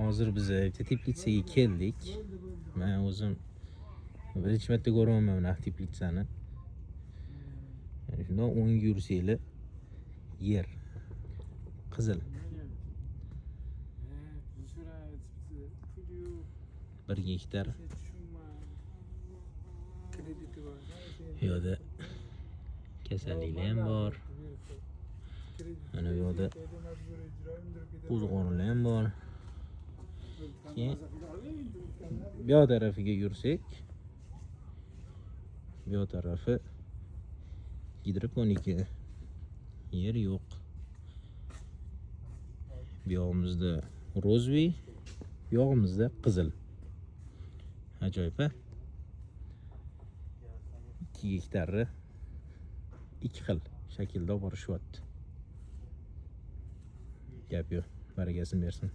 Hozir biz Teplitsaga keldik. Men o'zim birinchi marta ko'ryapman mana Teplitsani. Shundan 10 yursanglar yer qizil. 1 gektar. Bu yerda kasalliklar ham bor. Mana bu yerda qo'zg'onlar ham bor. Keyin bu yoq tarafiga yursak, bu yoq tarafi gidroponika. Yer yo'q. Bu yog'imizda rozviy, bu yog'imizda qizil. Ajoyib a? 2 gektarni 2 xil shaklda borishyapti. Gap yo'q, barakasini bersin.